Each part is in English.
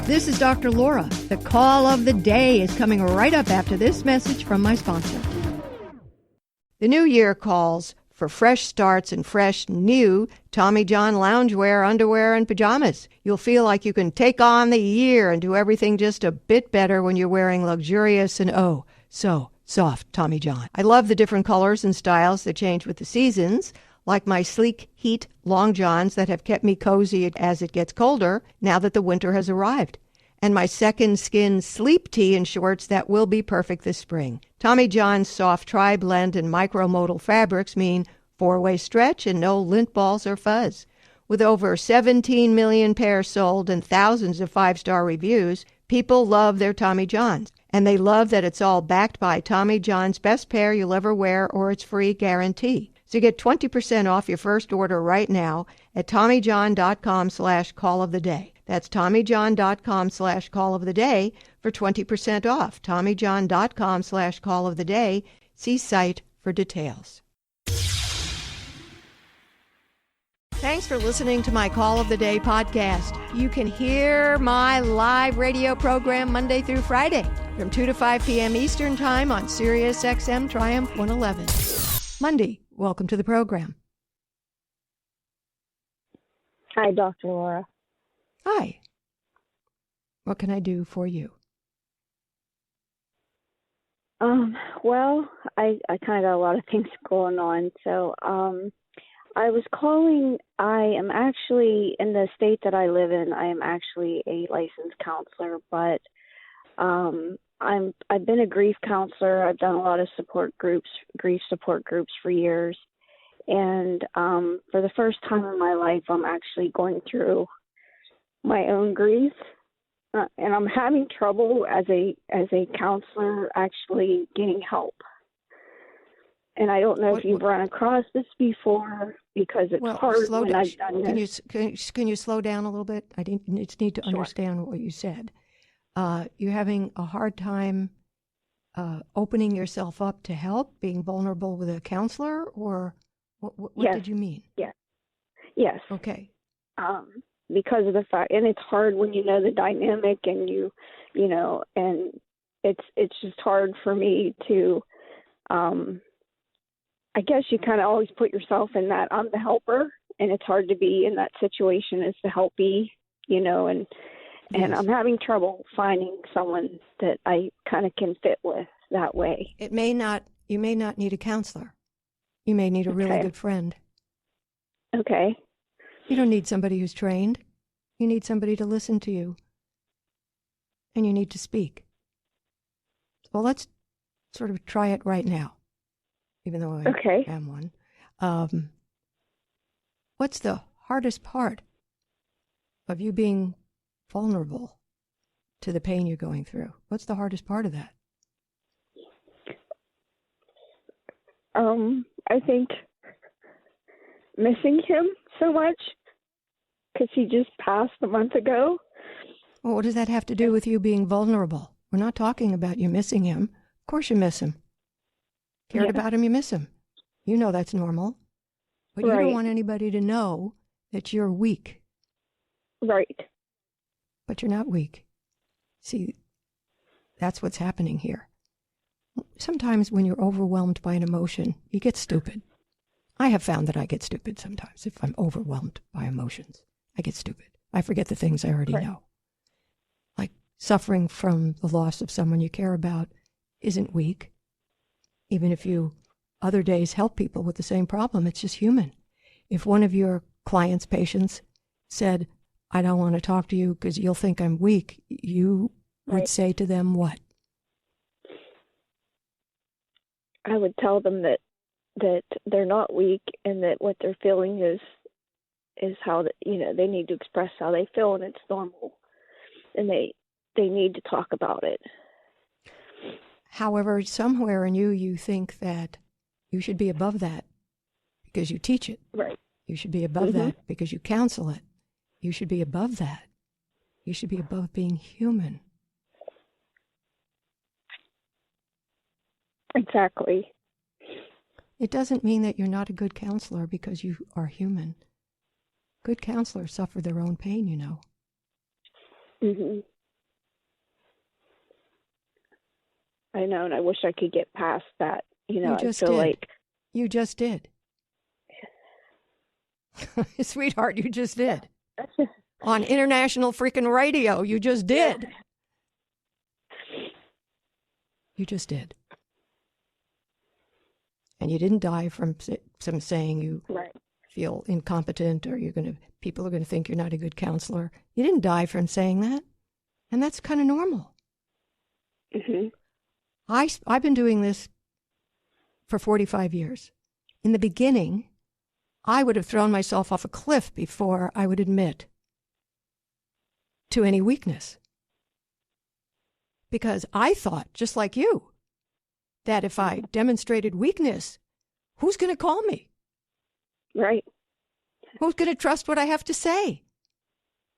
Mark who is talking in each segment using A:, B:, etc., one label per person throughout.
A: This is Dr. Laura. The call of the day is coming right up after this message from my sponsor. The new year calls for fresh starts and fresh, new Tommy John loungewear, underwear, and pajamas. You'll feel like you can take on the year and do everything just a bit better when you're wearing luxurious and so soft Tommy John. I love the different colors and styles that change with the seasons, like my sleek heat long johns that have kept me cozy as it gets colder now that the winter has arrived, and my second skin sleep tee and shorts that will be perfect this spring. Tommy John's soft tri-blend and micromodal fabrics mean four-way stretch and no lint balls or fuzz. With over 17 million pairs sold and thousands of five-star reviews, people love their Tommy Johns. And they love that it's all backed by Tommy John's best pair you'll ever wear or its free guarantee. So get 20% off your first order right now at TommyJohn.com/call of the day. That's TommyJohn.com/call of the day for 20% off. TommyJohn.com/call of the day. See site for details. Thanks for listening to my Call of the Day podcast. You can hear my live radio program Monday through Friday from 2 to 5 p.m. Eastern Time on Sirius XM Triumph 111. Monday, welcome to the program.
B: Hi, Dr. Laura.
A: Hi. What can I do for you?
B: Well, I kind of got a lot of things going on. So, I was calling. I am actually in the state that I live in. I am actually a licensed counselor, but I've been a grief counselor. I've done a lot of grief support groups for years, and for the first time in my life, I'm actually going through my own grief, and I'm having trouble as a counselor actually getting help. And I don't know if you've run across this before, because it's hard when I've done this.
A: Can you slow down a little bit? I just need to understand what you said. You're having a hard time opening yourself up to help, being vulnerable with a counselor, or what did you mean?
B: Yes.
A: Okay.
B: Because of the fact, and it's hard when you know the dynamic, and you know, and it's just hard for me to. I guess you kind of always put yourself in that I'm the helper, and it's hard to be in that situation as the helpee, and
A: Yes.
B: I'm having trouble finding someone that I kind of can fit with that way.
A: You may not need a counselor. You may need a really good friend.
B: Okay.
A: You don't need somebody who's trained. You need somebody to listen to you. And you need to speak. Well, let's sort of try it right now, even though I am one. What's the hardest part of you being vulnerable to the pain you're going through? What's the hardest part of that?
B: I think missing him so much, because he just passed a month ago.
A: Well, what does that have to do with you being vulnerable? We're not talking about you missing him. Of course you miss him. Cared about him, you miss him. You know that's normal. But you don't want anybody to know that you're weak.
B: Right.
A: But you're not weak. See, that's what's happening here. Sometimes when you're overwhelmed by an emotion, you get stupid. I have found that I get stupid sometimes if I'm overwhelmed by emotions. I get stupid. I forget the things I already know. Like suffering from the loss of someone you care about isn't weak. Even if you other days help people with the same problem, it's just human. If one of your clients' patients said, I don't want to talk to you because you'll think I'm weak, you would say to them what?
B: I would tell them that they're not weak, and that what they're feeling is how they need to express how they feel, and it's normal, and they need to talk about it.
A: However, somewhere in you think that you should be above that because you teach it.
B: Right.
A: You should be above that because you counsel it. You should be above that. You should be above being human.
B: Exactly.
A: It doesn't mean that you're not a good counselor because you are human. Good counselors suffer their own pain, you know.
B: I know, and I wish I could get past that. You know,
A: You just
B: I feel
A: did.
B: like
A: You just did. Sweetheart, you just did. On international freaking radio, you just did. You just did. And you didn't die from some saying you
B: right.
A: feel incompetent or people are going to think you're not a good counselor. You didn't die from saying that. And that's kind of normal.
B: Mm-hmm.
A: I've been doing this for 45 years. In the beginning, I would have thrown myself off a cliff before I would admit to any weakness. Because I thought, just like you, that if I demonstrated weakness, who's going to call me?
B: Right.
A: Who's going to trust what I have to say?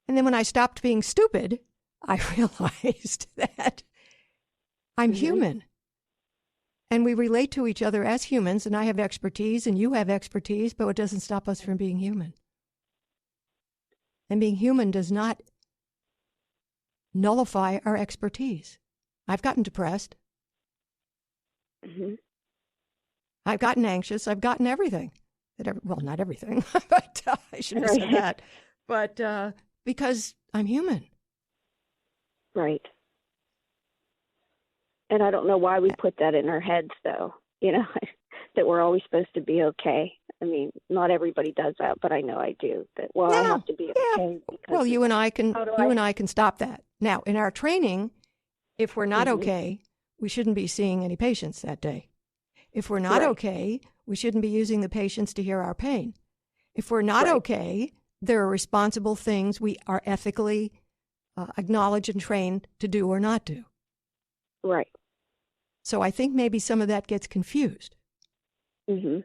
A: And then when I stopped being stupid, I realized that I'm human. And we relate to each other as humans, and I have expertise and you have expertise, but it doesn't stop us from being human. And being human does not nullify our expertise. I've gotten depressed.
B: Mm-hmm.
A: I've gotten anxious. I've gotten everything. Well, not everything, but I shouldn't have said that. But because I'm human.
B: Right. And I don't know why we put that in our heads, though, you know, that we're always supposed to be okay. I mean, not everybody does that, but I know I do. That, well, I have to be okay.
A: Well, you and I can stop that. Now, in our training, if we're not okay, we shouldn't be seeing any patients that day. If we're not okay, we shouldn't be using the patients to hear our pain. If we're not okay, there are responsible things we are ethically acknowledged and trained to do or not do.
B: Right.
A: So I think maybe some of that gets confused.
B: Mm-hmm.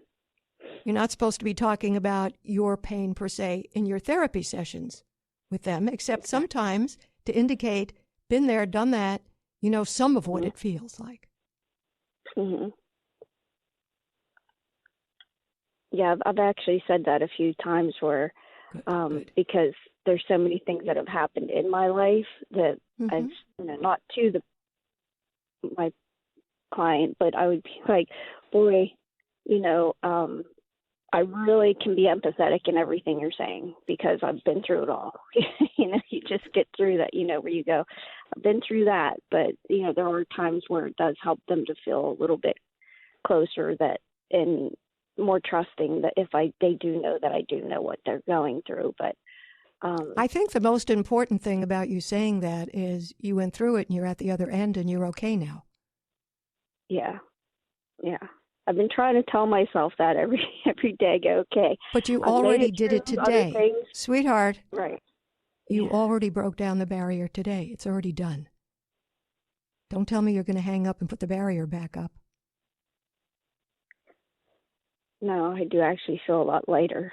A: You're not supposed to be talking about your pain per se in your therapy sessions with them, except sometimes to indicate, been there, done that, you know some of what it feels like.
B: Mm-hmm. Yeah, I've actually said that a few times where,
A: Good.
B: because there's so many things that have happened in my life that I've, you know, not to my client, but I would be like, boy, you know, I really can be empathetic in everything you're saying because I've been through it all. You know, you just get through that, you know, where you go, I've been through that. But, you know, there are times where it does help them to feel a little bit closer and more trusting that if they do know that I do know what they're going through. But
A: I think the most important thing about you saying that is you went through it and you're at the other end and you're okay now.
B: Yeah. Yeah. I've been trying to tell myself that every day, go, okay.
A: But you already did it today. Sweetheart.
B: Right.
A: You already broke down the barrier today. It's already done. Don't tell me you're going to hang up and put the barrier back up.
B: No, I do actually feel a lot lighter.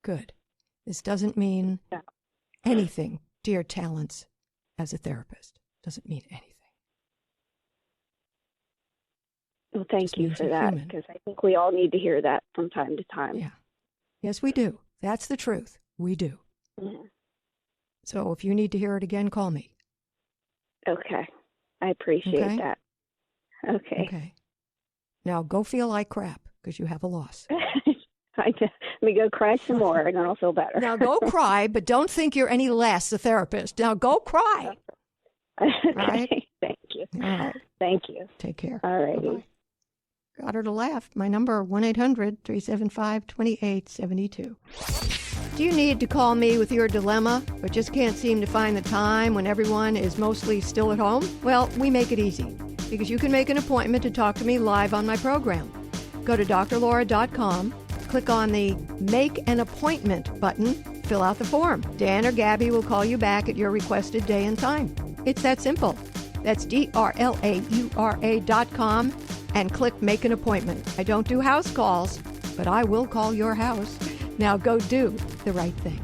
A: Good. This doesn't mean anything to your talents as a therapist. Doesn't mean anything.
B: Well, thank you for that, because I think we all need to hear that from time to time.
A: Yeah. Yes, we do. That's the truth. We do.
B: Mm-hmm.
A: So if you need to hear it again, call me.
B: Okay. I appreciate that. Okay.
A: Now go feel like crap because you have a loss.
B: Let me go cry some more and then I'll feel better.
A: Now go cry, but don't think you're any less a therapist. Now go cry.
B: Okay.
A: All right?
B: Thank you.
A: All right.
B: Thank you.
A: Take care.
B: All right.
A: Bye-bye. Got her to laugh. My number, 1-800-375-2872. Do you need to call me with your dilemma, but just can't seem to find the time when everyone is mostly still at home? Well, we make it easy, because you can make an appointment to talk to me live on my program. Go to drlaura.com, click on the Make an Appointment button, fill out the form. Dan or Gabby will call you back at your requested day and time. It's that simple. That's drlaura.com and click Make an Appointment. I don't do house calls, but I will call your house. Now go do the right thing.